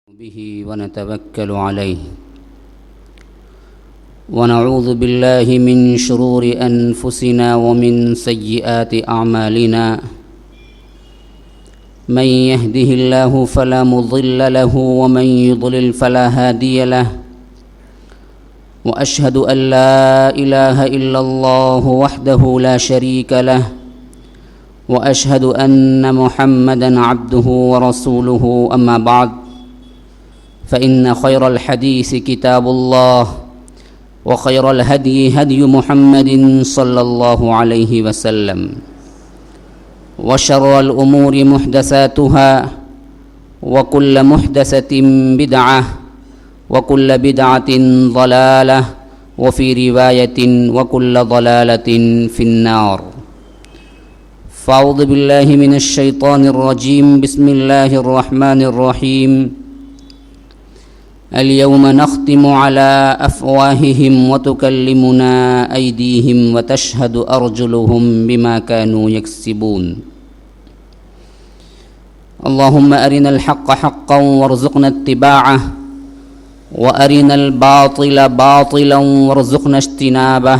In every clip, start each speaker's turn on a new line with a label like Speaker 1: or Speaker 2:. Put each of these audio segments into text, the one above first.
Speaker 1: به ونتوكل عليه ونعوذ بالله من شرور أنفسنا ومن سيئات أعمالنا من يهده الله فلا مضل له ومن يضلل فلا هادي له وأشهد أن لا إله إلا الله وحده لا شريك له وأشهد أن محمدًا عبده ورسوله أما بعد فإن خير الحديث كتاب الله وخير الهدي هدي محمد صلى الله عليه وسلم وشر الأمور محدثاتها وكل محدثة بدعة وكل بدعة ضلالة وفي رواية وكل ضلالة في النار فأعوذ بالله من الشيطان الرجيم بسم الله الرحمن الرحيم اليوم نختم على أفواههم وتكلمنا أيديهم وتشهد أرجلهم بما كانوا يكسبون اللهم أرنا الحق حقا وارزقنا اتباعه وأرنا الباطل باطلا وارزقنا اجتنابه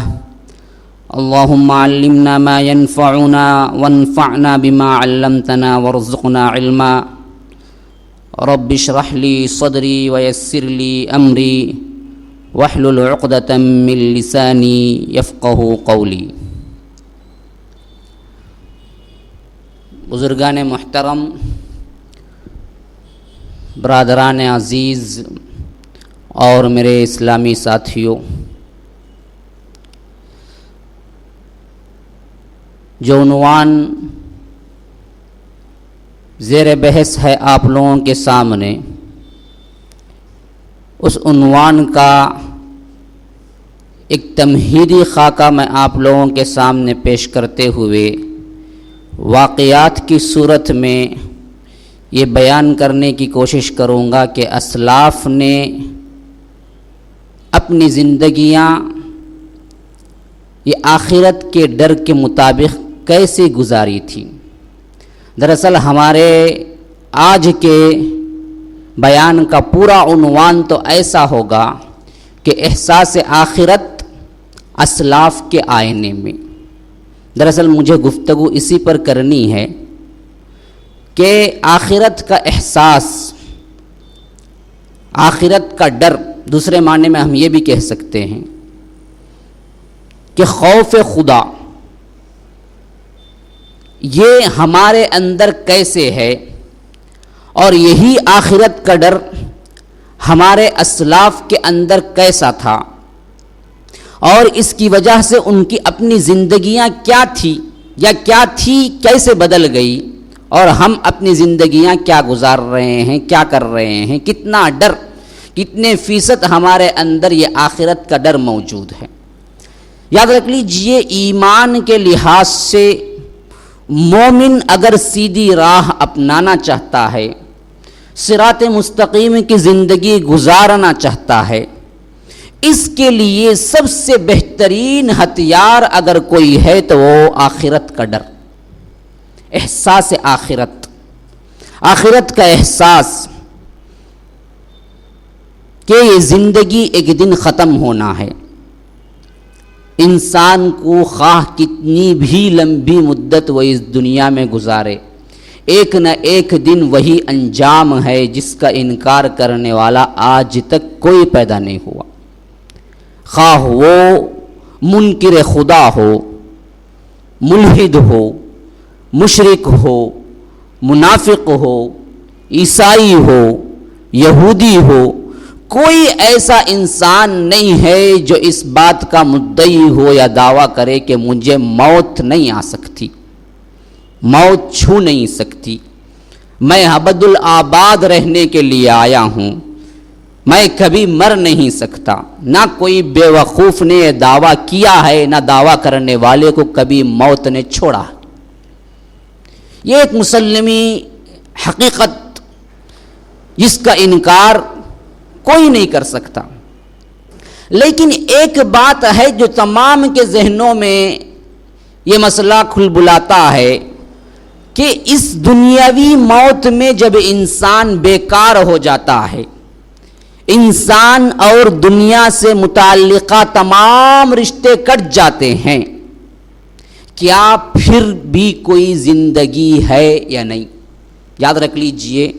Speaker 1: اللهم علمنا ما ينفعنا وانفعنا بما علمتنا وارزقنا علما رب اشرح لي صدري ويسر لي أمري واحلل عقدة من لساني يفقه قولي. بزرگان محترم، برادران عزیز اور میرے اسلامی ساتھیوں، جو عنوان زیر بحث ہے آپ لوگوں کے سامنے، اس عنوان کا ایک تمہیدی خاکہ میں آپ لوگوں کے سامنے پیش کرتے ہوئے واقعات کی صورت میں یہ بیان کرنے کی کوشش کروں گا کہ اسلاف نے اپنی زندگیاں یہ آخرت کے ڈر کے مطابق کیسے گزاری تھی. دراصل ہمارے آج کے بیان کا پورا عنوان تو ایسا ہوگا کہ احساس آخرت اسلاف کے آئینے میں. دراصل مجھے گفتگو اسی پر کرنی ہے کہ آخرت کا احساس، آخرت کا ڈر، دوسرے معنی میں ہم یہ بھی کہہ سکتے ہیں کہ خوف خدا، یہ ہمارے اندر کیسے ہے، اور یہی آخرت کا ڈر ہمارے اسلاف کے اندر کیسا تھا، اور اس کی وجہ سے ان کی اپنی زندگیاں کیا تھی یا کیا تھی، کیسے بدل گئی، اور ہم اپنی زندگیاں کیا گزار رہے ہیں، کیا کر رہے ہیں، کتنا ڈر، کتنے فیصد ہمارے اندر یہ آخرت کا ڈر موجود ہے. یاد رکھ لیجئے، ایمان کے لحاظ سے مومن اگر سیدھی راہ اپنانا چاہتا ہے، صراط مستقیم کی زندگی گزارنا چاہتا ہے، اس کے لیے سب سے بہترین ہتھیار اگر کوئی ہے تو وہ آخرت کا ڈر، احساس آخرت، آخرت کا احساس کہ یہ زندگی ایک دن ختم ہونا ہے. انسان کو خواہ کتنی بھی لمبی مدت وہ اس دنیا میں گزارے، ایک نہ ایک دن وہی انجام ہے جس کا انکار کرنے والا آج تک کوئی پیدا نہیں ہوا. خواہ وہ منکر خدا ہو، ملحد ہو، مشرک ہو، منافق ہو، عیسائی ہو، یہودی ہو، کوئی ایسا انسان نہیں ہے جو اس بات کا مدعی ہو یا دعویٰ کرے کہ مجھے موت نہیں آ سکتی، موت چھو نہیں سکتی، میں ابد الآباد رہنے کے لیے آیا ہوں، میں کبھی مر نہیں سکتا. نہ کوئی بے وقوف نے یہ دعویٰ کیا ہے، نہ دعویٰ کرنے والے کو کبھی موت نے چھوڑا. یہ ایک مسلمی حقیقت جس کا انکار کوئی نہیں کر سکتا. لیکن ایک بات ہے جو تمام کے ذہنوں میں یہ مسئلہ کھل بلاتا ہے کہ اس دنیاوی موت میں جب انسان بیکار ہو جاتا ہے، انسان اور دنیا سے متعلقہ تمام رشتے کٹ جاتے ہیں، کیا پھر بھی کوئی زندگی ہے یا نہیں؟ یاد رکھ لیجئے،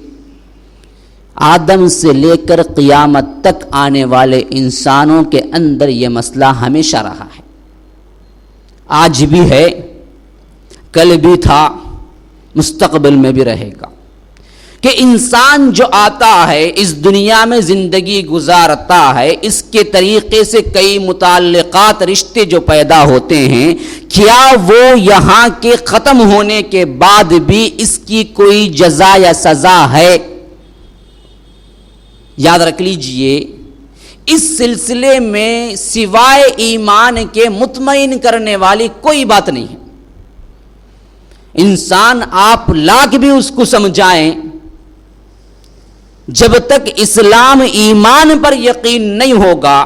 Speaker 1: آدم سے لے کر قیامت تک آنے والے انسانوں کے اندر یہ مسئلہ ہمیشہ رہا ہے، آج بھی ہے، کل بھی تھا، مستقبل میں بھی رہے گا، کہ انسان جو آتا ہے اس دنیا میں زندگی گزارتا ہے، اس کے طریقے سے کئی متعلقات رشتے جو پیدا ہوتے ہیں، کیا وہ یہاں کے ختم ہونے کے بعد بھی اس کی کوئی جزا یا سزا ہے؟ یاد رکھ لیجئے، اس سلسلے میں سوائے ایمان کے مطمئن کرنے والی کوئی بات نہیں ہے۔ انسان آپ لاکھ بھی اس کو سمجھائیں، جب تک اسلام ایمان پر یقین نہیں ہوگا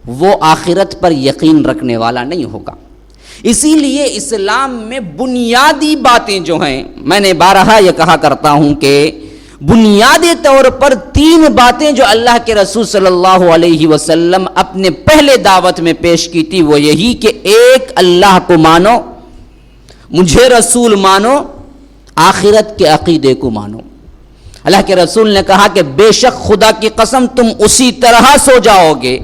Speaker 1: وہ آخرت پر یقین رکھنے والا نہیں ہوگا۔ اسی لیے اسلام میں بنیادی باتیں جو ہیں، میں نے بارہا یہ کہا کرتا ہوں کہ بنیادی طور پر 3 باتیں جو اللہ کے رسول صلی اللہ علیہ وسلم اپنے پہلے دعوت میں پیش کی تھی، وہ یہی کہ ایک اللہ کو مانو، مجھے رسول مانو، آخرت کے عقیدے کو مانو۔ اللہ کے رسول نے کہا کہ بے شک خدا کی قسم تم اسی طرح سو جاؤ گے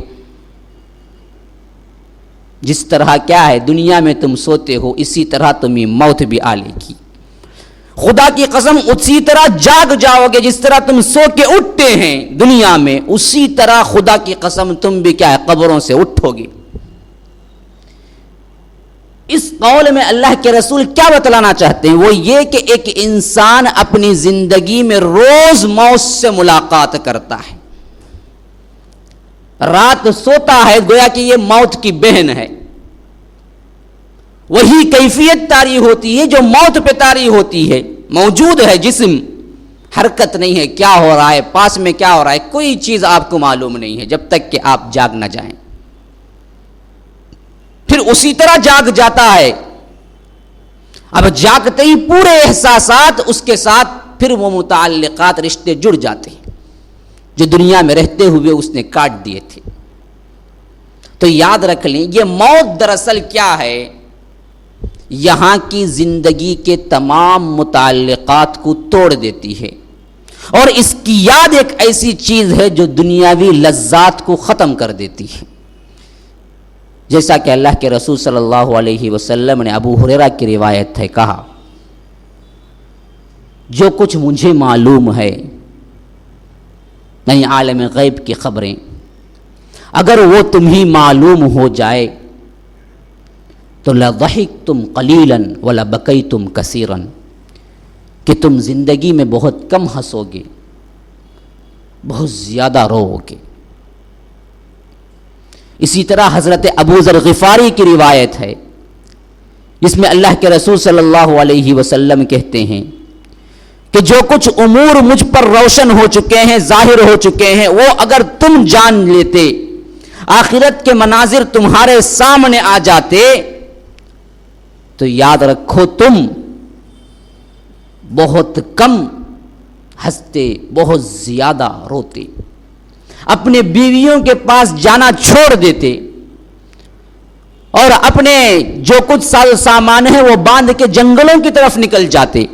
Speaker 1: جس طرح کیا ہے دنیا میں تم سوتے ہو، اسی طرح تمہیں موت بھی آ لے گی۔ خدا کی قسم اسی طرح جاگ جاؤ گے جس طرح تم سو کے اٹھتے ہیں دنیا میں، اسی طرح خدا کی قسم تم بھی کیا ہے قبروں سے اٹھو گے۔ اس قول میں اللہ کے رسول کیا بتلانا چاہتے ہیں؟ وہ یہ کہ ایک انسان اپنی زندگی میں روز موت سے ملاقات کرتا ہے، رات سوتا ہے گویا کہ یہ موت کی بہن ہے، وہی کیفیت طاری ہوتی ہے جو موت پہ طاری ہوتی ہے، موجود ہے جسم، حرکت نہیں ہے، کیا ہو رہا ہے، پاس میں کیا ہو رہا ہے، کوئی چیز آپ کو معلوم نہیں ہے جب تک کہ آپ جاگ نہ جائیں، پھر اسی طرح جاگ جاتا ہے۔ اب جاگتے ہی پورے احساسات اس کے ساتھ پھر وہ متعلقات رشتے جڑ جاتے ہیں جو دنیا میں رہتے ہوئے اس نے کاٹ دیے تھے۔ تو یاد رکھ لیں، یہ موت دراصل کیا ہے؟ یہاں کی زندگی کے تمام متعلقات کو توڑ دیتی ہے، اور اس کی یاد ایک ایسی چیز ہے جو دنیاوی لذات کو ختم کر دیتی ہے۔ جیسا کہ اللہ کے رسول صلی اللہ علیہ وسلم نے ابو ہریرہ کی روایت ہے کہا، جو کچھ مجھے معلوم ہے، یعنی عالم غیب کی خبریں، اگر وہ تمہیں معلوم ہو جائے تو لَضَحِكْتُمْ قَلِيلًا وَلَبَكَيْتُمْ كَثِيرًا، کہ تم زندگی میں بہت کم ہنسو گے، بہت زیادہ رو گے۔ اسی طرح حضرت ابو ذر غفاری کی روایت ہے جس میں اللہ کے رسول صلی اللہ علیہ وسلم کہتے ہیں کہ جو کچھ امور مجھ پر روشن ہو چکے ہیں، ظاہر ہو چکے ہیں، وہ اگر تم جان لیتے، آخرت کے مناظر تمہارے سامنے آ جاتے، تو یاد رکھو تم بہت کم ہنستے، بہت زیادہ روتے، اپنے بیویوں کے پاس جانا چھوڑ دیتے، اور اپنے جو کچھ ساز سامان ہے وہ باندھ کے جنگلوں کی طرف نکل جاتے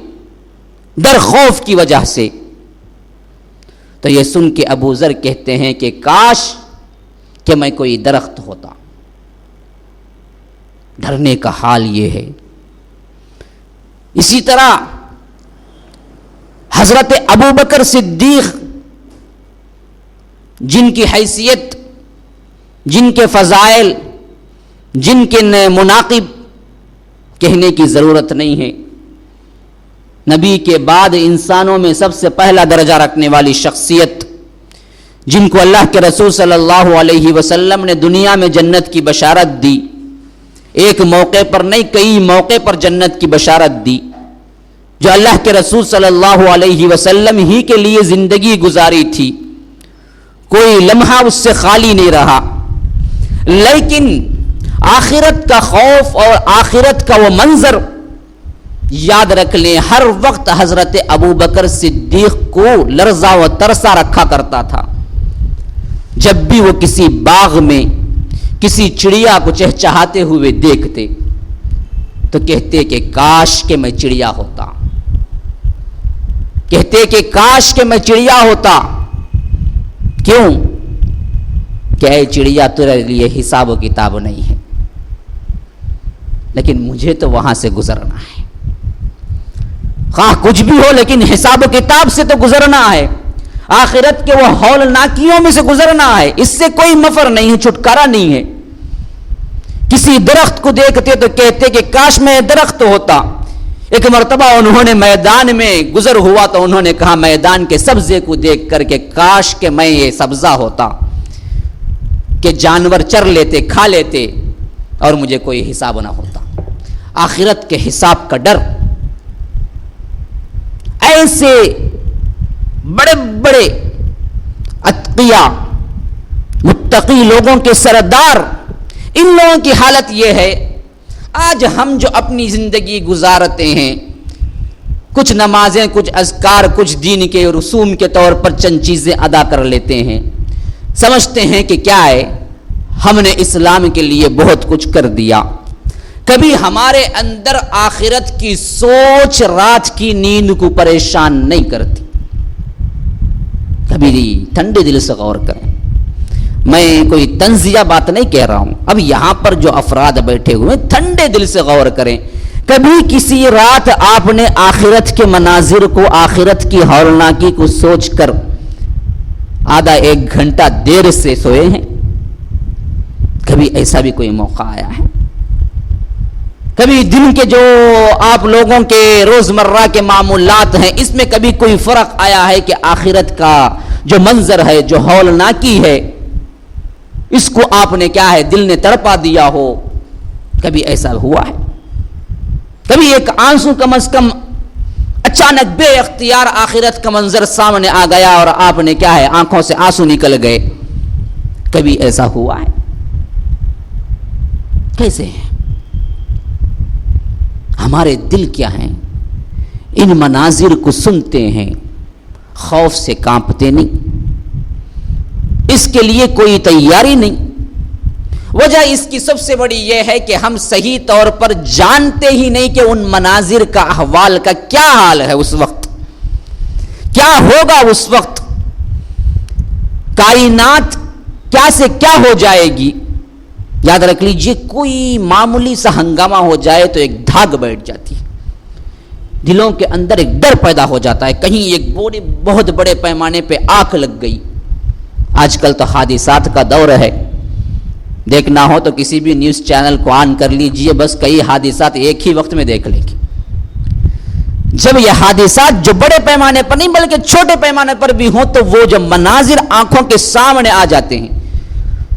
Speaker 1: ڈر خوف کی وجہ سے۔ تو یہ سن کے ابو ذر کہتے ہیں کہ کاش کہ میں کوئی درخت ہوتا۔ ڈرنے کا حال یہ ہے۔ اسی طرح حضرت ابو بکر صدیق، جن کی حیثیت، جن کے فضائل، جن کے مناقب کہنے کی ضرورت نہیں ہے، نبی کے بعد انسانوں میں سب سے پہلا درجہ رکھنے والی شخصیت، جن کو اللہ کے رسول صلی اللہ علیہ وسلم نے دنیا میں جنت کی بشارت دی، ایک موقع پر نہیں کئی موقع پر جنت کی بشارت دی، جو اللہ کے رسول صلی اللہ علیہ وسلم ہی کے لیے زندگی گزاری تھی، کوئی لمحہ اس سے خالی نہیں رہا، لیکن آخرت کا خوف اور آخرت کا وہ منظر یاد رکھ لیں ہر وقت حضرت ابو بکر صدیق کو لرزہ و ترسا رکھا کرتا تھا جب بھی وہ کسی باغ میں کسی چڑیا کو چہچہاتے ہوئے دیکھتے تو کہتے کہ کاش کہ میں چڑیا ہوتا، کہتے کہ کاش کہ میں چڑیا ہوتا۔ کیوں؟ کہ اے چڑیا تیرے لیے حساب و کتاب نہیں ہے، لیکن مجھے تو وہاں سے گزرنا ہے، خواہ کچھ بھی ہو لیکن حساب و کتاب سے تو گزرنا ہے، آخرت کے وہ ہولناکیوں میں سے گزرنا ہے، اس سے کوئی مفر نہیں ہے، چھٹکارا نہیں ہے۔ کسی درخت کو دیکھتے تو کہتے کہ کاش میں درخت ہوتا۔ ایک مرتبہ انہوں نے میدان میں گزر ہوا تو انہوں نے کہا میدان کے سبزے کو دیکھ کر کہ کاش کہ میں یہ سبزہ ہوتا کہ جانور چر لیتے کھا لیتے اور مجھے کوئی حساب نہ ہوتا۔ آخرت کے حساب کا ڈر ایسے بڑے بڑے اتقیاء متقی لوگوں کے سردار، ان لوگوں کی حالت یہ ہے، آج ہم جو اپنی زندگی گزارتے ہیں، کچھ نمازیں، کچھ اذکار، کچھ دین کے رسوم کے طور پر چند چیزیں ادا کر لیتے ہیں، سمجھتے ہیں کہ کیا ہے، ہم نے اسلام کے لیے بہت کچھ کر دیا۔ کبھی ہمارے اندر آخرت کی سوچ رات کی نیند کو پریشان نہیں کرتی۔ کبھی ٹھنڈے دل سے غور کریں، میں کوئی طنزیہ بات نہیں کہہ رہا ہوں، اب یہاں پر جو افراد بیٹھے ہوئے ٹھنڈے دل سے غور کریں، کبھی کسی رات آپ نے آخرت کے مناظر کو، آخرت کی ہولناکی کو سوچ کر آدھا ایک گھنٹہ دیر سے سوئے ہیں؟ کبھی ایسا بھی کوئی موقع آیا ہے؟ کبھی دن کے جو آپ لوگوں کے روزمرہ کے معمولات ہیں، اس میں کبھی کوئی فرق آیا ہے کہ آخرت کا جو منظر ہے، جو ہولناکی ہے، اس کو آپ نے کیا ہے دل نے تڑپا دیا ہو؟ کبھی ایسا ہوا ہے؟ کبھی ایک آنسو کم از کم اچانک بے اختیار آخرت کا منظر سامنے آ گیا اور آپ نے کیا ہے آنکھوں سے آنسو نکل گئے؟ کبھی ایسا ہوا ہے؟ کیسے ہیں ہمارے دل؟ کیا ہیں؟ ان مناظر کو سنتے ہیں، خوف سے کانپتے نہیں، اس کے لیے کوئی تیاری نہیں۔ وجہ اس کی سب سے بڑی یہ ہے کہ ہم صحیح طور پر جانتے ہی نہیں کہ ان مناظر کا احوال کا کیا حال ہے، اس وقت کیا ہوگا، اس وقت کائنات کیا سے کیا ہو جائے گی۔ یاد رکھ لیجئے، کوئی معمولی سا ہنگامہ ہو جائے تو ایک دھاگ بیٹھ جاتی ہے، دلوں کے اندر ایک ڈر پیدا ہو جاتا ہے، کہیں ایک بہت بڑے پیمانے پہ آنکھ لگ گئی۔ آج کل تو حادثات کا دور ہے، دیکھنا ہو تو کسی بھی نیوز چینل کو آن کر لیجئے، بس کئی حادثات ایک ہی وقت میں دیکھ لیں گے۔ جب یہ حادثات جو بڑے پیمانے پر نہیں بلکہ چھوٹے پیمانے پر بھی ہوں تو وہ جب مناظر آنکھوں کے سامنے آ جاتے ہیں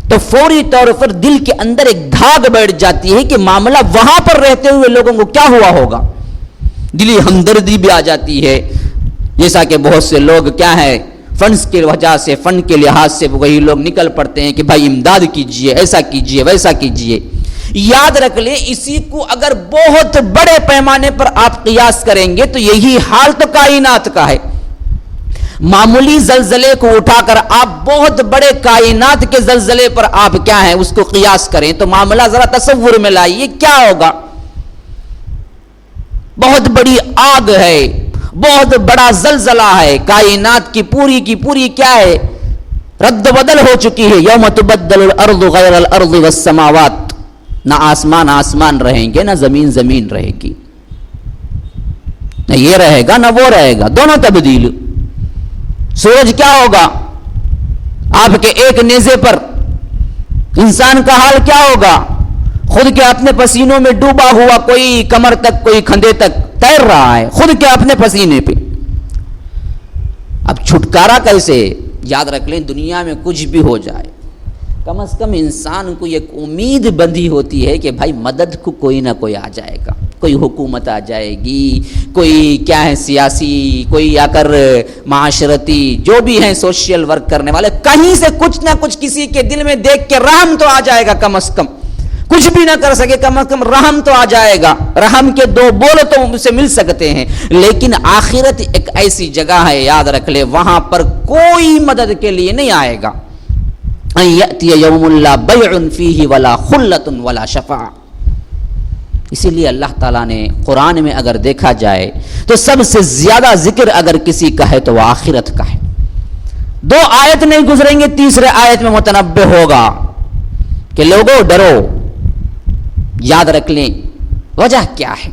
Speaker 1: تو فوری طور پر دل کے اندر ایک دھاگ بیٹھ جاتی ہے کہ معاملہ وہاں پر رہتے ہوئے لوگوں کو کیا ہوا ہوگا۔ دلی ہمدردی بھی آ جاتی ہے، جیسا کہ بہت سے لوگ کیا ہے فنڈز کی وجہ سے، فنڈ کے لحاظ سے وہی لوگ نکل پڑتے ہیں کہ بھائی امداد کیجئے، ایسا کیجئے، ویسا کیجئے۔ یاد رکھ لیں، اسی کو اگر بہت بڑے پیمانے پر آپ قیاس کریں گے تو یہی حال تو کائنات کا ہے۔ معمولی زلزلے کو اٹھا کر آپ بہت بڑے کائنات کے زلزلے پر آپ کیا ہے اس کو قیاس کریں تو معاملہ ذرا تصور میں لائیے کیا ہوگا۔ بہت بڑی آگ ہے، بہت بڑا زلزلہ ہے، کائنات کی پوری کیا ہے رد بدل ہو چکی ہے۔ یوم تبدل الارض غیر الارض والسماوات، نہ آسمان رہیں گے، نہ زمین رہے گی، نہ یہ رہے گا نہ وہ رہے گا، دونوں تبدیل۔ سورج کیا ہوگا؟ آپ کے ایک نیزے پر انسان کا حال کیا ہوگا؟ خود کے اپنے پسینوں میں ڈوبا ہوا، کوئی کمر تک کوئی کھندے تک تیر رہا ہے خود کے اپنے پسینے پہ۔ اب چھٹکارا کیسے؟ یاد رکھ لیں، دنیا میں کچھ بھی ہو جائے کم از کم انسان کو ایک امید بندھی ہوتی ہے کہ بھائی مدد کو کوئی نہ کوئی آ جائے گا، کوئی حکومت آ جائے گی، کوئی کیا ہے سیاسی، کوئی آ کر معاشرتی جو بھی ہیں سوشل ورک کرنے والے، کہیں سے کچھ نہ کچھ کسی کے دل میں دیکھ کے رحم تو آ جائے گا، کم از کم کچھ بھی نہ کر سکے، کم از کم رحم تو آ جائے گا، رحم کے دو بول تو اسے مل سکتے ہیں، لیکن آخرت ایک ایسی جگہ ہے، یاد رکھ لے، وہاں پر کوئی مدد کے لیے نہیں آئے گا. ان یأتی یوم لا بیع فیہ ولا خلۃ ولا شفاعہ. اسی لیے اللہ تعالیٰ نے قرآن میں اگر دیکھا جائے تو سب سے زیادہ ذکر اگر کسی کا ہے تو وہ آخرت کا ہے. 2 آیت نہیں گزریں گے، تیسرے آیت میں متنبہ ہوگا کہ لوگوں ڈرو. یاد رکھ لیں وجہ کیا ہے.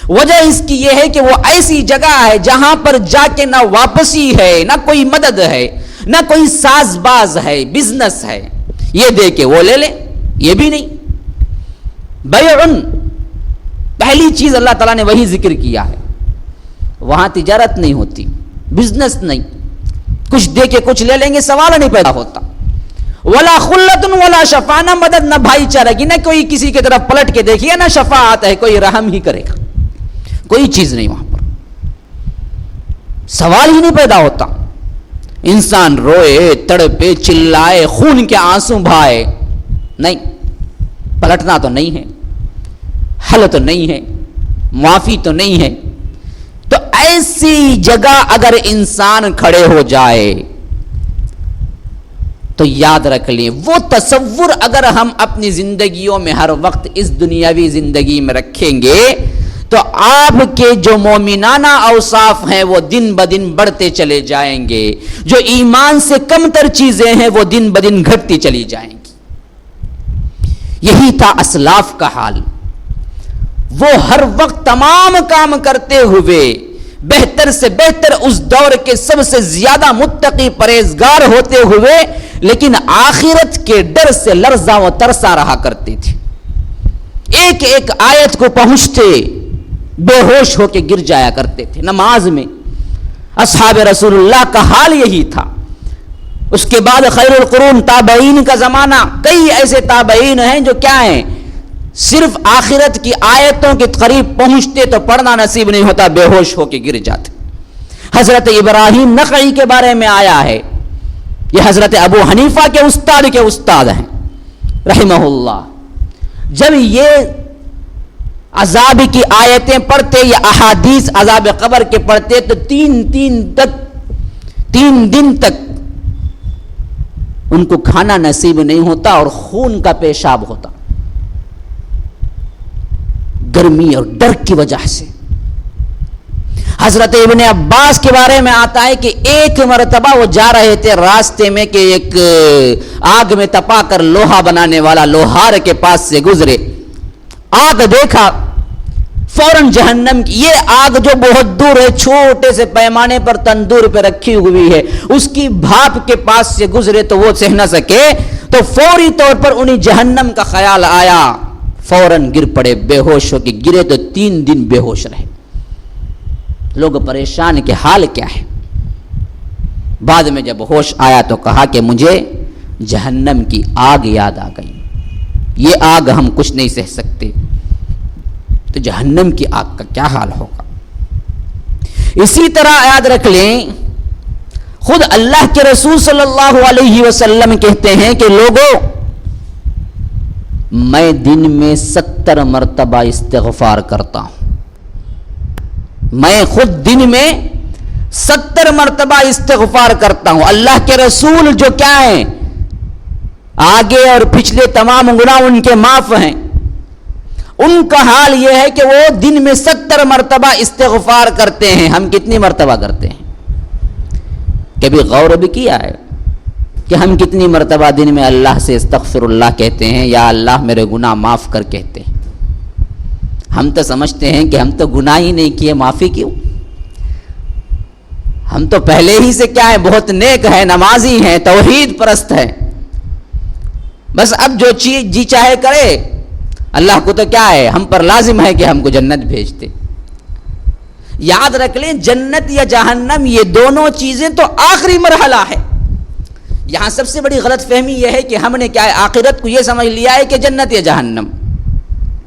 Speaker 1: وجہ اس کی یہ ہے کہ وہ ایسی جگہ ہے جہاں پر جا کے نہ واپسی ہے، نہ کوئی مدد ہے، نہ کوئی ساز باز ہے، بزنس ہے، یہ دے کے وہ لے لے، یہ بھی نہیں. بیعن پہلی چیز اللہ تعالیٰ نے وہی ذکر کیا ہے. وہاں تجارت نہیں ہوتی، بزنس نہیں، کچھ دے کے کچھ لے لیں گے، سوال نہیں پیدا ہوتا. ولا خلۃ ولا شفاعہ، نہ مدد نہ بھائی چارہ کی، نہ کوئی کسی کی طرف پلٹ کے دیکھیے، نہ شفاعت ہے، کوئی رحم ہی کرے گا، کوئی چیز نہیں وہاں پر، سوال ہی نہیں پیدا ہوتا. انسان روئے، تڑپے، چلائے، خون کے آنسو بہائے، نہیں، پلٹنا تو نہیں ہے، حل تو نہیں ہے، معافی تو نہیں ہے. تو ایسی جگہ اگر انسان کھڑے ہو جائے تو یاد رکھ لیں وہ تصور اگر ہم اپنی زندگیوں میں ہر وقت اس دنیاوی زندگی میں رکھیں گے تو آپ کے جو مومنانہ اوصاف ہیں وہ دن بدن بڑھتے چلے جائیں گے، جو ایمان سے کم تر چیزیں ہیں وہ دن بدن گھٹتی چلی جائیں گی. یہی تھا اسلاف کا حال. وہ ہر وقت تمام کام کرتے ہوئے بہتر سے بہتر اس دور کے سب سے زیادہ متقی پرہیزگار ہوتے ہوئے لیکن آخرت کے ڈر سے لرزاں و ترسا رہا کرتے تھے. ایک ایک آیت کو پہنچتے بے ہوش ہو کے گر جایا کرتے تھے نماز میں. اصحاب رسول اللہ کا حال یہی تھا. اس کے بعد خیر القرون تابعین کا زمانہ، کئی ایسے تابعین ہیں جو کیا ہیں، صرف آخرت کی آیتوں کے قریب پہنچتے تو پڑھنا نصیب نہیں ہوتا، بے ہوش ہو کے گر جاتے. حضرت ابراہیم نخعی کے بارے میں آیا ہے، یہ حضرت ابو حنیفہ کے استاد ہیں رحمہ اللہ. جب یہ عذاب کی آیتیں پڑھتے یا احادیث عذاب قبر کے پڑھتے تو تین دن تک ان کو کھانا نصیب نہیں ہوتا اور خون کا پیشاب ہوتا، گرمی اور ڈر کی وجہ سے. حضرت ابن عباس کے بارے میں آتا ہے کہ ایک مرتبہ وہ جا رہے تھے راستے میں کہ ایک آگ میں تپا کر لوہا بنانے والا لوہار کے پاس سے گزرے. آگ دیکھا، فوراً جہنم کی یہ آگ جو بہت دور ہے، چھوٹے سے پیمانے پر تندور پہ رکھی ہوئی ہے، اس کی بھاپ کے پاس سے گزرے تو وہ سہ نہ سکے تو فوری طور پر انہیں جہنم کا خیال آیا، فوراً گر پڑے، بے ہوش ہو کے گرے تو 3 دن بے ہوش رہے. لوگ پریشان کہ حال کیا ہے. بعد میں جب ہوش آیا تو کہا کہ مجھے جہنم کی آگ یاد آ گئی، یہ آگ ہم کچھ نہیں سہ سکتے، تو جہنم کی آگ کا کیا حال ہوگا. اسی طرح یاد رکھ لیں خود اللہ کے رسول صلی اللہ علیہ وسلم کہتے ہیں کہ لوگوں میں دن میں 70 مرتبہ استغفار کرتا ہوں. میں خود دن میں 70 مرتبہ استغفار کرتا ہوں. اللہ کے رسول جو کیا ہیں، آگے اور پچھلے تمام گناہ ان کے معاف ہیں، ان کا حال یہ ہے کہ وہ دن میں 70 مرتبہ استغفار کرتے ہیں. ہم کتنی مرتبہ کرتے ہیں؟ کبھی غور بھی کیا ہے کہ ہم کتنی مرتبہ دن میں اللہ سے استغفر اللہ کہتے ہیں، یا اللہ میرے گناہ معاف کر کہتے ہیں؟ ہم تو سمجھتے ہیں کہ ہم تو گناہ ہی نہیں کیے، معافی کیوں؟ ہم تو پہلے ہی سے کیا ہے، بہت نیک ہے، نمازی ہیں، توحید پرست ہیں، بس اب جو چیز جی چاہے کرے. اللہ کو تو کیا ہے، ہم پر لازم ہے کہ ہم کو جنت بھیج دے. یاد رکھ لیں جنت یا جہنم یہ دونوں چیزیں تو آخری مرحلہ ہے. یہاں سب سے بڑی غلط فہمی یہ ہے کہ ہم نے کیا ہے، آخرت کو یہ سمجھ لیا ہے کہ جنت یا جہنم.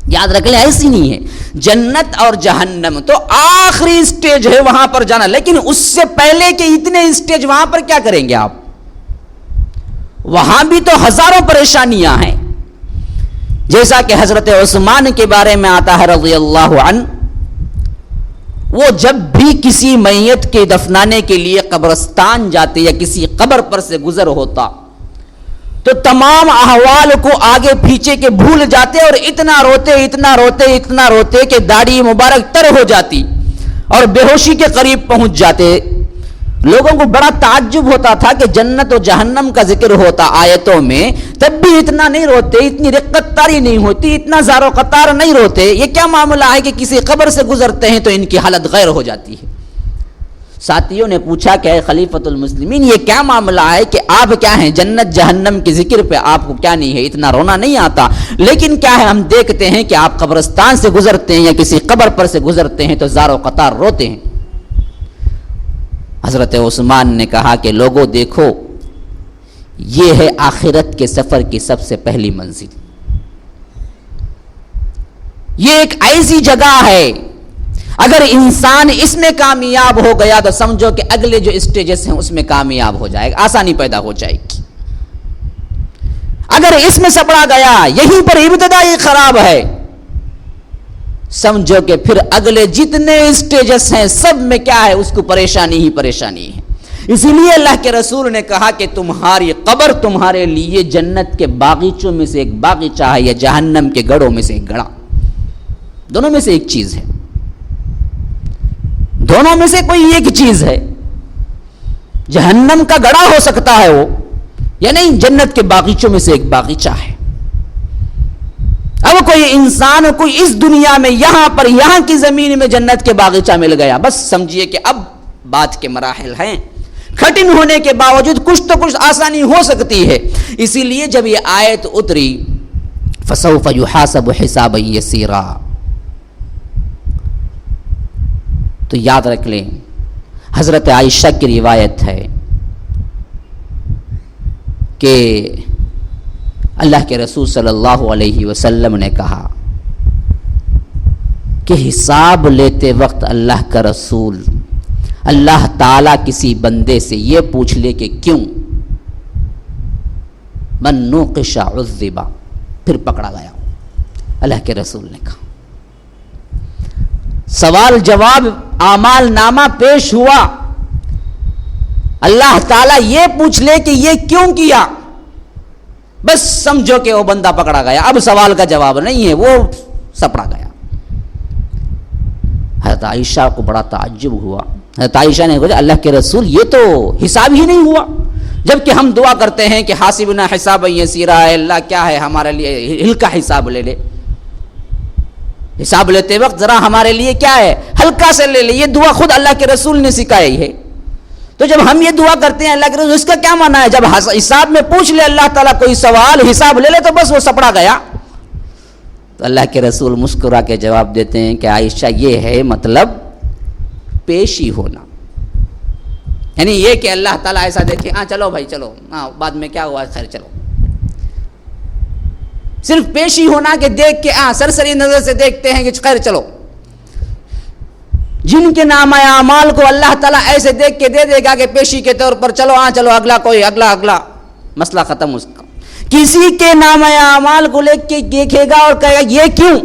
Speaker 1: یاد رکھ لیں ایسی نہیں ہے. جنت اور جہنم تو آخری سٹیج ہے، وہاں پر جانا، لیکن اس سے پہلے کے اتنے سٹیج وہاں پر کیا کریں گے آپ؟ وہاں بھی تو ہزاروں پریشانیاں ہیں. جیسا کہ حضرت عثمان کے بارے میں آتا ہے رضی اللہ عنہ، وہ جب بھی کسی میت کے دفنانے کے لیے قبرستان جاتے یا کسی قبر پر سے گزر ہوتا تو تمام احوال کو آگے پیچھے کے بھول جاتے اور اتنا روتے کہ داڑھی مبارک تر ہو جاتی اور بے ہوشی کے قریب پہنچ جاتے۔ لوگوں کو بڑا تعجب ہوتا تھا کہ جنت و جہنم کا ذکر ہوتا آیتوں میں، تب بھی اتنا نہیں روتے، اتنی رقت تاری نہیں ہوتی، اتنا زار و قطار نہیں روتے۔ یہ کیا معاملہ ہے کہ کسی قبر سے گزرتے ہیں تو ان کی حالت غیر ہو جاتی ہے؟ ساتھیوں نے پوچھا کہ اے خلیفۃ المسلمین، یہ کیا معاملہ ہے کہ آپ کیا ہیں، جنت جہنم کے ذکر پہ آپ کو کیا نہیں ہے، اتنا رونا نہیں آتا، لیکن کیا ہے ہم دیکھتے ہیں کہ آپ قبرستان سے گزرتے ہیں یا کسی قبر پر سے گزرتے ہیں تو زار و قطار روتے ہیں۔ حضرت عثمان نے کہا کہ لوگوں دیکھو، یہ ہے آخرت کے سفر کی سب سے پہلی منزل۔ یہ ایک ایسی جگہ ہے، اگر انسان اس میں کامیاب ہو گیا تو سمجھو کہ اگلے جو اسٹیجز ہیں اس میں کامیاب ہو جائے گا، آسانی پیدا ہو جائے گی۔ اگر اس میں سپڑا گیا، یہیں پر ابتدا ہی خراب ہے، سمجھو کہ پھر اگلے جتنے اسٹیجز ہیں سب میں کیا ہے، اس کو پریشانی ہی پریشانی ہے۔ اسی لیے اللہ کے رسول نے کہا کہ تمہاری قبر تمہارے لیے جنت کے باغیچوں میں سے ایک باغیچہ ہے یا جہنم کے گڑھوں میں سے ایک گڑھا، دونوں میں سے ایک چیز ہے، دونوں میں سے کوئی ایک چیز ہے۔ جہنم کا گڑھا ہو سکتا ہے وہ، یا نہیں جنت کے باغیچوں میں سے ایک باغیچہ ہے۔ اب کوئی انسان کوئی اس دنیا میں یہاں کی زمین میں جنت کے باغیچہ مل گیا، بس سمجھیے کہ اب بات کے مراحل ہیں، کٹھن ہونے کے باوجود کچھ تو کچھ آسانی ہو سکتی ہے۔ اسی لیے جب یہ آیت اتری فَسَوْفَ يُحَاسَبُ حِسَابًا يَسِيرًا، تو یاد رکھ لیں، حضرت عائشہ کی روایت ہے کہ اللہ کے رسول صلی اللہ علیہ وسلم نے کہا کہ حساب لیتے وقت اللہ کا رسول، اللہ تعالیٰ کسی بندے سے یہ پوچھ لے کہ کیوں، من نوقش عذب، پھر پکڑا گیا۔ اللہ کے رسول نے کہا سوال جواب اعمال نامہ پیش ہوا، اللہ تعالیٰ یہ پوچھ لے کہ یہ کیوں کیا، بس سمجھو کہ وہ بندہ پکڑا گیا، اب سوال کا جواب نہیں ہے، وہ سپڑا گیا۔ حضرت عائشہ کو بڑا تعجب ہوا۔ حضرت عائشہ نے کہا اللہ کے رسول یہ تو حساب ہی نہیں ہوا، جبکہ ہم دعا کرتے ہیں کہ حاسبنا حسابا یسیرا، اللہ کیا ہے ہمارے لیے ہلکا حساب لے لے، حساب لیتے وقت ذرا ہمارے لیے کیا ہے ہلکا سے لے لے، یہ دعا خود اللہ کے رسول نے سکھائی ہے۔ تو جب ہم یہ دعا کرتے ہیں اللہ کے رسول، اس کا کیا معنی ہے؟ جب حساب میں پوچھ لے اللہ تعالیٰ کوئی سوال، حساب لے لے تو بس وہ سپڑا گیا۔ تو اللہ کے رسول مسکرا کے جواب دیتے ہیں کہ عائشہ یہ ہے مطلب پیشی ہونا، یعنی یہ کہ اللہ تعالیٰ ایسا دیکھے ہاں چلو بھائی چلو، ہاں بعد میں کیا ہوا خیر چلو، صرف پیشی ہونا کہ دیکھ کے سرسری نظر سے دیکھتے ہیں کہ خیر چلو۔ جن کے نام اعمال کو اللہ تعالیٰ ایسے دیکھ کے دے دے گا کہ پیشی کے طور پر چلو چلو اگلا کوئی اگلا مسئلہ ختم اس کا۔ کسی کے نام اعمال کو لے کے دیکھے گا اور کہے گا یہ کیوں،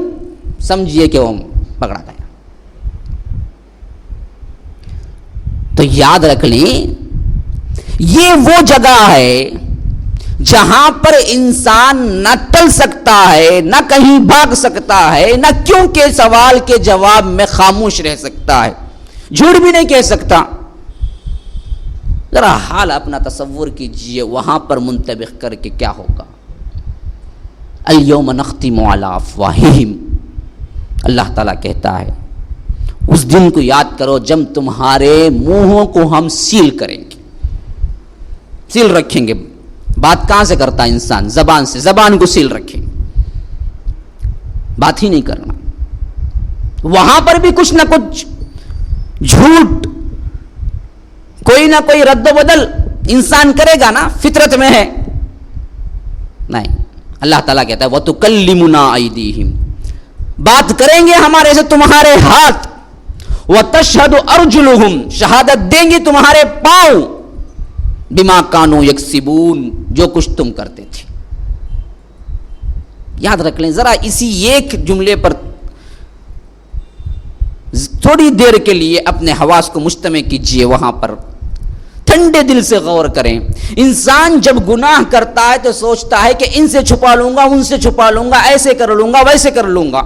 Speaker 1: سمجھیے کہ وہ پکڑا گیا۔ تو یاد رکھ لیں یہ وہ جگہ ہے جہاں پر انسان نہ ٹل سکتا ہے، نہ کہیں بھاگ سکتا ہے، نہ کیوں کے سوال کے جواب میں خاموش رہ سکتا ہے، جھوٹ بھی نہیں کہہ سکتا۔ ذرا حال اپنا تصور کیجئے وہاں پر منطبق کر کے کیا ہوگا۔ الیوم نختم علی افواہہم، اللہ تعالیٰ کہتا ہے اس دن کو یاد کرو جب تمہارے منہوں کو ہم سیل کریں گے، سیل رکھیں گے۔ بات کہاں سے کرتا انسان؟ زبان سے، زبان کو سیل رکھیں، بات ہی نہیں کرنا۔ وہاں پر بھی کچھ نہ کچھ جھوٹ، کوئی نہ کوئی رد و بدل انسان کرے گا نا، فطرت میں ہے۔ نہیں، اللہ تعالیٰ کہتا ہے وَتُكَلِّمُنَا أَيْدِيهِمْ، بات کریں گے ہمارے سے تمہارے ہاتھ، وَتَشْهَدُ أَرْجُلُهُمْ، شہادت دیں گے تمہارے پاؤں، بِمَا كَانُوا يَكْسِبُونَ، جو کچھ تم کرتے تھے۔ یاد رکھ لیں ذرا اسی ایک جملے پر تھوڑی دیر کے لیے اپنے حواس کو مجتمع کیجئے، وہاں پر ٹھنڈے دل سے غور کریں۔ انسان جب گناہ کرتا ہے تو سوچتا ہے کہ ان سے چھپا لوں گا، ان سے چھپا لوں گا، ایسے کر لوں گا، ویسے کر لوں گا،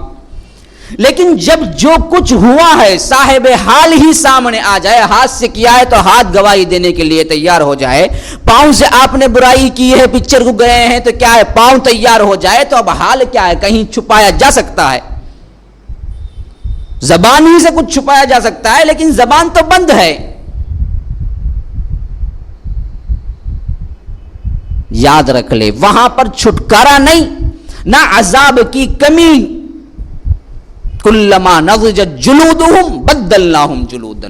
Speaker 1: لیکن جب جو کچھ ہوا ہے صاحب حال ہی سامنے آ جائے، ہاتھ سے کیا ہے تو ہاتھ گواہی دینے کے لیے تیار ہو جائے، پاؤں سے آپ نے برائی کی ہے، پکچر کو گئے ہیں تو کیا ہے پاؤں تیار ہو جائے، تو اب حال کیا ہے؟ کہیں چھپایا جا سکتا ہے؟ زبان ہی سے کچھ چھپایا جا سکتا ہے، لیکن زبان تو بند ہے۔ یاد رکھ لے وہاں پر چھٹکارا نہیں، نہ عذاب کی کمی۔ کلما نضجت جلودہم بدلناہم جلودا،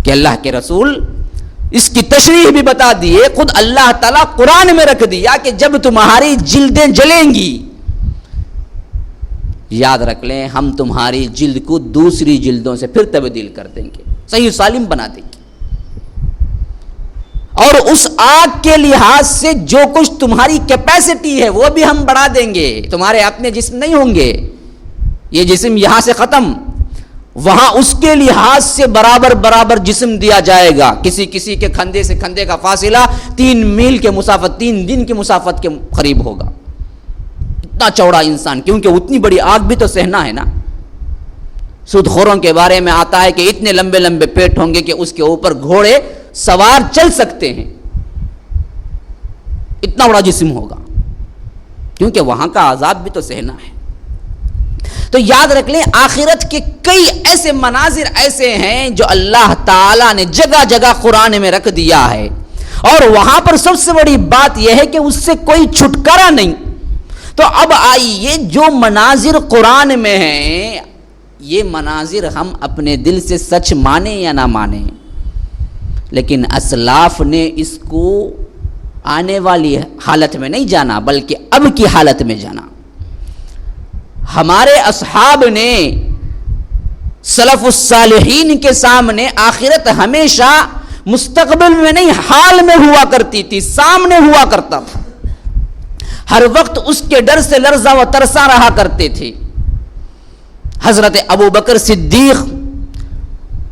Speaker 1: کہ اللہ کے رسول اس کی تشریح بھی بتا دیے، خود اللہ تعالیٰ قرآن میں رکھ دیا کہ جب تمہاری جلدیں جلیں گی، یاد رکھ لیں ہم تمہاری جلد کو دوسری جلدوں سے پھر تبدیل کر دیں گے، صحیح سالم بنا دیں گے، اور اس آگ کے لحاظ سے جو کچھ تمہاری کیپیسٹی ہے وہ بھی ہم بڑھا دیں گے۔ تمہارے اپنے جسم نہیں ہوں گے، یہ جسم یہاں سے ختم، وہاں اس کے لحاظ سے برابر برابر جسم دیا جائے گا۔ کسی کے کھندے سے کھندے کا فاصلہ 3 میل کے مسافت، 3 دن کی مسافت کے قریب ہوگا، اتنا چوڑا انسان، کیونکہ اتنی بڑی آگ بھی تو سہنا ہے نا۔ سود خوروں کے بارے میں آتا ہے کہ اتنے لمبے لمبے پیٹ ہوں گے کہ اس کے اوپر گھوڑے سوار چل سکتے ہیں، اتنا بڑا جسم ہوگا، کیونکہ وہاں کا عذاب بھی تو سہنا ہے۔ تو یاد رکھ لیں آخرت کے کئی ایسے مناظر ایسے ہیں جو اللہ تعالیٰ نے جگہ جگہ قرآن میں رکھ دیا ہے، اور وہاں پر سب سے بڑی بات یہ ہے کہ اس سے کوئی چھٹکارا نہیں۔ تو اب آئیے جو مناظر قرآن میں ہیں، یہ مناظر ہم اپنے دل سے سچ مانیں یا نہ مانیں، لیکن اسلاف نے اس کو آنے والی حالت میں نہیں جانا بلکہ اب کی حالت میں جانا۔ ہمارے اصحاب نے سلف الصالحین کے سامنے آخرت ہمیشہ مستقبل میں نہیں حال میں ہوا کرتی تھی، سامنے ہوا کرتا تھا، ہر وقت اس کے ڈر سے لرزا و ترسا رہا کرتے تھے۔ حضرت ابو بکر صدیق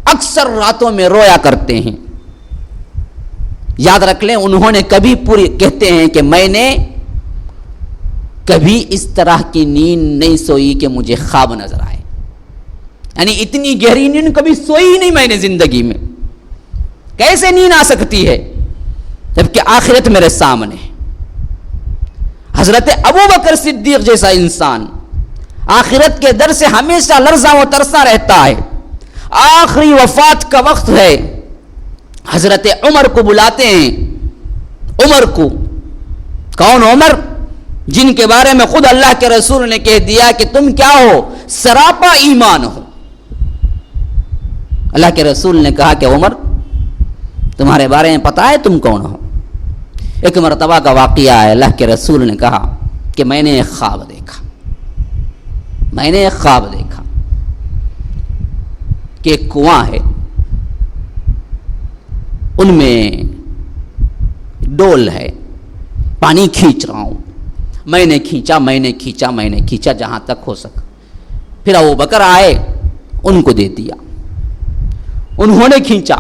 Speaker 1: اکثر راتوں میں رویا کرتے ہیں، یاد رکھ لیں انہوں نے کبھی پوری کہتے ہیں کہ میں نے کبھی اس طرح کی نیند نہیں سوئی کہ مجھے خواب نظر آئے، یعنی اتنی گہری نیند کبھی سوئی نہیں میں نے زندگی میں، کیسے نیند آ سکتی ہے جبکہ آخرت میرے سامنے۔ حضرت ابو بکر صدیق جیسا انسان آخرت کے ڈر سے ہمیشہ لرزا و ترسا رہتا ہے۔ آخری وفات کا وقت ہے، حضرت عمر کو بلاتے ہیں، عمر کو، کون عمر؟ جن کے بارے میں خود اللہ کے رسول نے کہہ دیا کہ تم کیا ہو؟ سراپا ایمان ہو۔ اللہ کے رسول نے کہا کہ عمر تمہارے بارے میں پتا ہے تم کون ہو؟ ایک مرتبہ کا واقعہ ہے، اللہ کے رسول نے کہا کہ میں نے ایک خواب دیکھا، میں نے ایک خواب دیکھا کہ ایک کنواں ہے، ان میں ڈول ہے، پانی کھینچ رہا ہوں، میں نے کھینچا جہاں تک ہو سکا، پھر ابو بکر آئے ان کو دے دیا، انہوں نے کھینچا،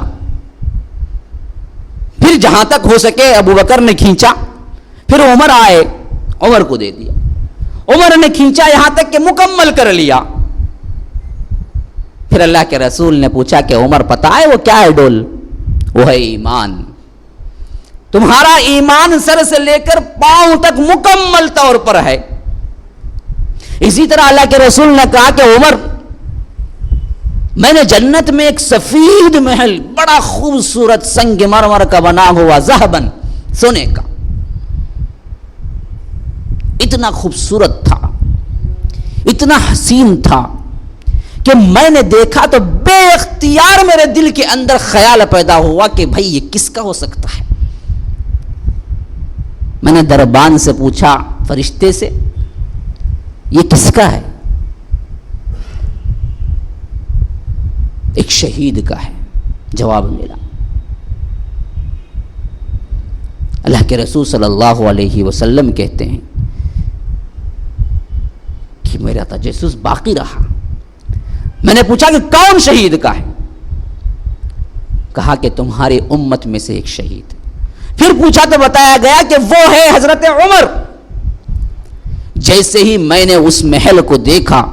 Speaker 1: پھر جہاں تک ہو سکے ابو بکر نے کھینچا، پھر عمر آئے عمر کو دے دیا، عمر نے کھینچا یہاں تک کہ مکمل کر لیا، پھر اللہ کے رسول نے پوچھا کہ عمر پتا ہے وہ کیا ہے ڈول؟ وہ ہے ایمان، تمہارا ایمان سر سے لے کر پاؤں تک مکمل طور پر ہے۔ اسی طرح اللہ کے رسول نے کہا کہ عمر میں نے جنت میں ایک سفید محل، بڑا خوبصورت سنگ مرمر کا بنا ہوا، ذہبن، سونے کا، اتنا خوبصورت تھا، اتنا حسین تھا کہ میں نے دیکھا تو بے اختیار میرے دل کے اندر خیال پیدا ہوا کہ بھائی یہ کس کا ہو سکتا ہے۔ میں نے دربان سے پوچھا، فرشتے سے، یہ کس کا ہے؟ ایک شہید کا ہے، جواب ملا۔ اللہ کے رسول صلی اللہ علیہ وسلم کہتے ہیں یہ میرا تجسس باقی رہا. میں نے پوچھا کہ کون شہید کا ہے؟ کہا کہ تمہاری امت میں سے ایک شہید. پھر پوچھا تو بتایا گیا کہ وہ ہے حضرت عمر. جیسے ہی میں نے اس محل کو دیکھا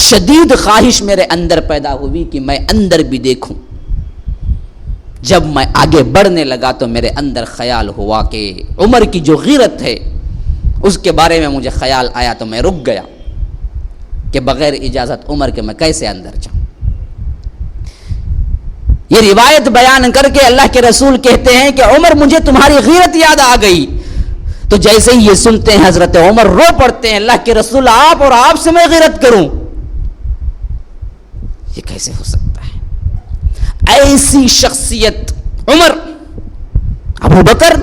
Speaker 1: شدید خواہش میرے اندر پیدا ہوئی کہ میں اندر بھی دیکھوں. جب میں آگے بڑھنے لگا تو میرے اندر خیال ہوا کہ عمر کی جو غیرت ہے اس کے بارے میں مجھے خیال آیا تو میں رک گیا کہ بغیر اجازت عمر کے میں کیسے اندر جاؤں. یہ روایت بیان کر کے اللہ کے رسول کہتے ہیں کہ عمر مجھے تمہاری غیرت یاد آ گئی. تو جیسے ہی یہ سنتے ہیں حضرت عمر رو پڑتے ہیں, اللہ کے رسول آپ اور آپ سے میں غیرت کروں, یہ کیسے ہو سکتا ہے؟ ایسی شخصیت عمر. ابو بکر,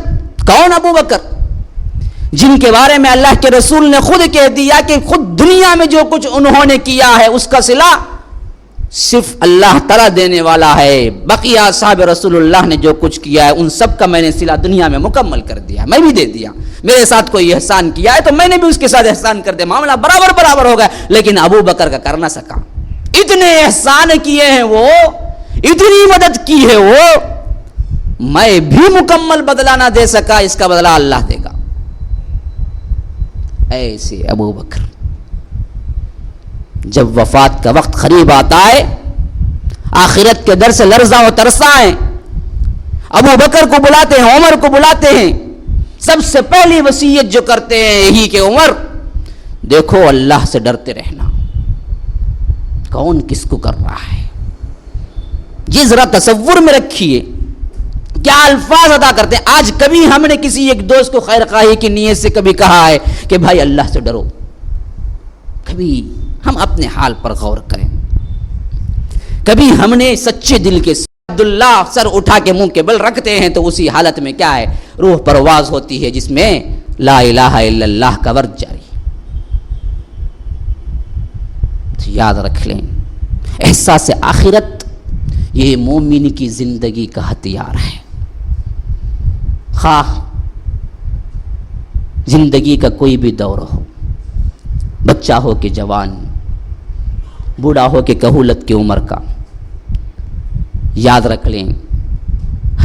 Speaker 1: کون ابو بکر؟ جن کے بارے میں اللہ کے رسول نے خود کہہ دیا کہ خود دنیا میں جو کچھ انہوں نے کیا ہے اس کا صلہ صرف اللہ تعالیٰ دینے والا ہے. بقیہ صحابہ رسول اللہ نے جو کچھ کیا ہے ان سب کا میں نے صلہ دنیا میں مکمل کر دیا, میں بھی دے دیا. میرے ساتھ کوئی احسان کیا ہے تو میں نے بھی اس کے ساتھ احسان کر دیا, معاملہ برابر ہو گیا. لیکن ابو بکر کا کر نہ سکا. اتنے احسان کیے ہیں وہ, اتنی مدد کی ہے وہ, میں بھی مکمل بدلہ نہ دے سکا, اس کا بدلہ اللہ دے گا. ایسے ابو بکر جب وفات کا وقت قریب آتا ہے, آخرت کے در سے لرزاں و ترساں ہیں, ابو بکر کو بلاتے ہیں, عمر کو بلاتے ہیں. سب سے پہلی وصیت جو کرتے ہیں یہی کہ عمر دیکھو اللہ سے ڈرتے رہنا. کون کس کو کر رہا ہے یہ ذرا تصور میں رکھیے, کیا الفاظ ادا کرتے ہیں. آج کبھی ہم نے کسی ایک دوست کو خیر خواہی کی نیت سے کبھی کہا ہے کہ بھائی اللہ سے ڈرو؟ کبھی ہم اپنے حال پر غور کریں. کبھی ہم نے سچے دل کے عبداللہ سر اٹھا کے منہ کے بل رکھتے ہیں تو اسی حالت میں کیا ہے, روح پرواز ہوتی ہے جس میں لا الہ الا اللہ کا ورد جاری. تو یاد رکھ لیں, احساس آخرت یہ مومن کی زندگی کا ہتھیار ہے. خواہ زندگی کا کوئی بھی دور ہو, بچہ ہو کہ جوان, بوڑھا ہو کہ کہولت کی عمر کا, یاد رکھ لیں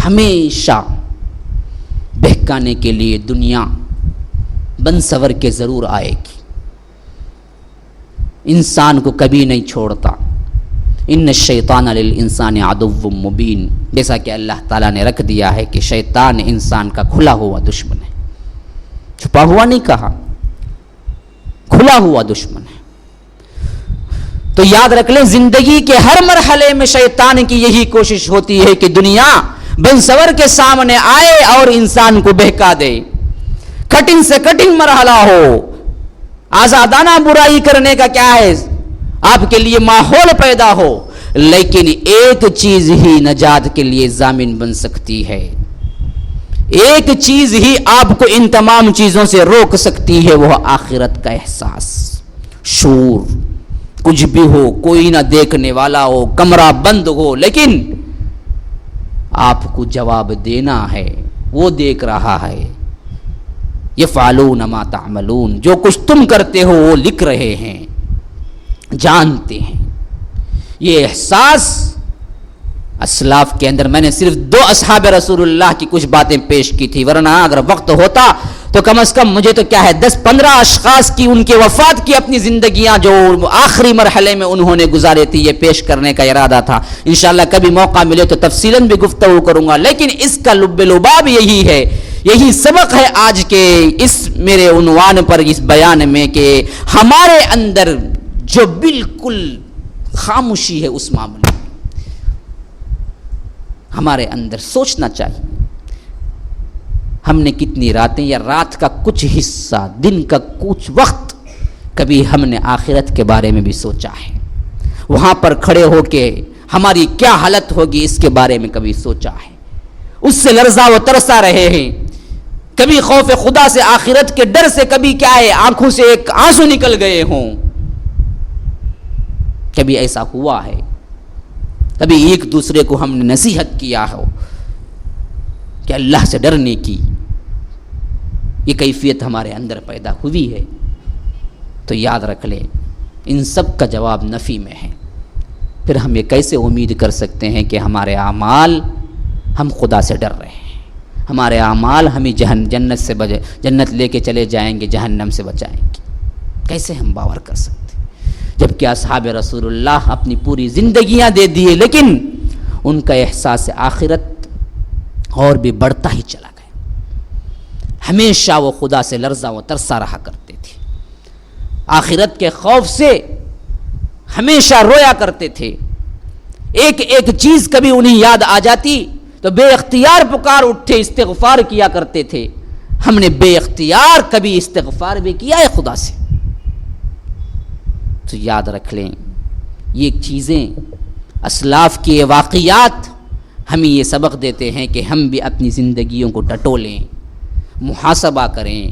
Speaker 1: ہمیشہ بہکانے کے لیے دنیا بن سور کے ضرور آئے گی. انسان کو کبھی نہیں چھوڑتا. ان الشیطان للانسان عدو مبین, جیسا کہ اللہ تعالیٰ نے رکھ دیا ہے کہ شیطان انسان کا کھلا ہوا دشمن ہے. چھپا ہوا نہیں کہا, کھلا ہوا دشمن ہے. تو یاد رکھ لیں زندگی کے ہر مرحلے میں شیطان کی یہی کوشش ہوتی ہے کہ دنیا بن سور کے سامنے آئے اور انسان کو بہکا دے. کٹن سے کٹن مرحلہ ہو, آزادانہ برائی کرنے کا کیا ہے آپ کے لیے ماحول پیدا ہو, لیکن ایک چیز ہی نجات کے لیے ضامن بن سکتی ہے, ایک چیز ہی آپ کو ان تمام چیزوں سے روک سکتی ہے, وہ آخرت کا احساس, شعور. کچھ بھی ہو, کوئی نہ دیکھنے والا ہو, کمرہ بند ہو, لیکن آپ کو جواب دینا ہے, وہ دیکھ رہا ہے. یفعلون ما تعملون, جو کچھ تم کرتے ہو وہ لکھ رہے ہیں, جانتے ہیں. یہ احساس اسلاف کے اندر, میں نے صرف 2 اصحاب رسول اللہ کی کچھ باتیں پیش کی تھی, ورنہ اگر وقت ہوتا تو کم از کم مجھے تو کیا ہے 10-15 اشخاص کی ان کے وفات کی اپنی زندگیاں جو آخری مرحلے میں انہوں نے گزارے تھی یہ پیش کرنے کا ارادہ تھا. انشاءاللہ کبھی موقع ملے تو تفصیلاً بھی گفتگو کروں گا, لیکن اس کا لب لباب یہی ہے, یہی سبق ہے آج کے اس میرے عنوان پر, اس بیان میں, کہ ہمارے اندر جو بالکل خاموشی ہے اس معاملے میں ہمارے اندر سوچنا چاہیے. ہم نے کتنی راتیں یا رات کا کچھ حصہ, دن کا کچھ وقت کبھی ہم نے آخرت کے بارے میں بھی سوچا ہے؟ وہاں پر کھڑے ہو کے ہماری کیا حالت ہوگی اس کے بارے میں کبھی سوچا ہے؟ اس سے لرزا و ترسا رہے ہیں. کبھی خوف خدا سے, آخرت کے ڈر سے کبھی کیا ہے آنکھوں سے ایک آنسو نکل گئے ہوں. کبھی ایسا ہوا ہے, کبھی ایک دوسرے کو ہم نے نصیحت کیا ہو کہ اللہ سے ڈرنے کی, یہ کیفیت ہمارے اندر پیدا ہوئی ہے؟ تو یاد رکھ لیں ان سب کا جواب نفی میں ہے. پھر ہم یہ کیسے امید کر سکتے ہیں کہ ہمارے اعمال ہم خدا سے ڈر رہے ہیں، ہمارے اعمال ہمیں جنت لے کے چلے جائیں گے، جہنم سے بچائیں گے؟ کیسے ہم باور کر سکتے ہیں؟ جبکہ اصحاب رسول اللہ اپنی پوری زندگیاں دے دیے، لیکن ان کا احساس آخرت اور بھی بڑھتا ہی چلا گیا. ہمیشہ وہ خدا سے لرزا و ترسا رہا کرتے تھے، آخرت کے خوف سے ہمیشہ رویا کرتے تھے. ایک ایک چیز کبھی انہیں یاد آ جاتی تو بے اختیار پکار اٹھتے، استغفار کیا کرتے تھے. ہم نے بے اختیار کبھی استغفار بھی کیا ہے خدا سے؟ تو یاد رکھ لیں یہ چیزیں، اسلاف کے یہ واقعات ہمیں یہ سبق دیتے ہیں کہ ہم بھی اپنی زندگیوں کو ٹٹولیں، محاسبہ کریں،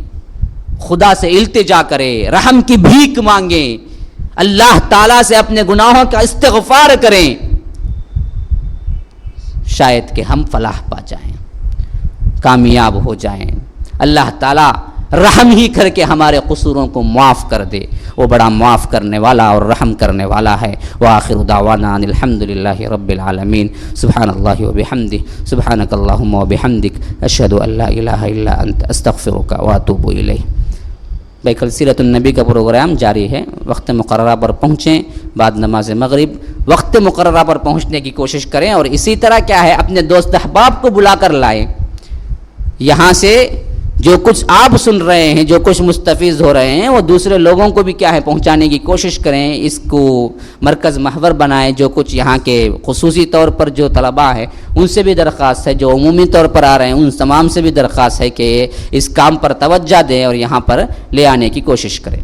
Speaker 1: خدا سے التجا کریں، رحم کی بھیک مانگیں، اللہ تعالیٰ سے اپنے گناہوں کا استغفار کریں، شاید کہ ہم فلاح پا جائیں، کامیاب ہو جائیں. اللہ تعالیٰ رحم ہی کر کے ہمارے قصوروں کو معاف کر دے، وہ بڑا معاف کرنے والا اور رحم کرنے والا ہے. وآخر دعوانا ان الحمدللہ رب العالمین. سبحان اللہ وبحمدہ، سبحانک اللہم وبحمدک، اشہد ان لا الہ الا انت، استغفرک واتوب الیہ. بھائی کل سیرت النبی کا پروگرام جاری ہے. وقت مقررہ پر پہنچیں، بعد نماز مغرب وقت مقررہ پر پہنچنے کی کوشش کریں، اور اسی طرح کیا ہے اپنے دوست احباب کو بلا کر لائیں. یہاں سے جو کچھ آپ سن رہے ہیں، جو کچھ مستفیض ہو رہے ہیں، وہ دوسرے لوگوں کو بھی کیا ہے پہنچانے کی کوشش کریں. اس کو مرکز محور بنائیں. جو کچھ یہاں کے خصوصی طور پر جو طلباء ہیں ان سے بھی درخواست ہے، جو عمومی طور پر آ رہے ہیں ان تمام سے بھی درخواست ہے کہ اس کام پر توجہ دیں اور یہاں پر لے آنے کی کوشش کریں.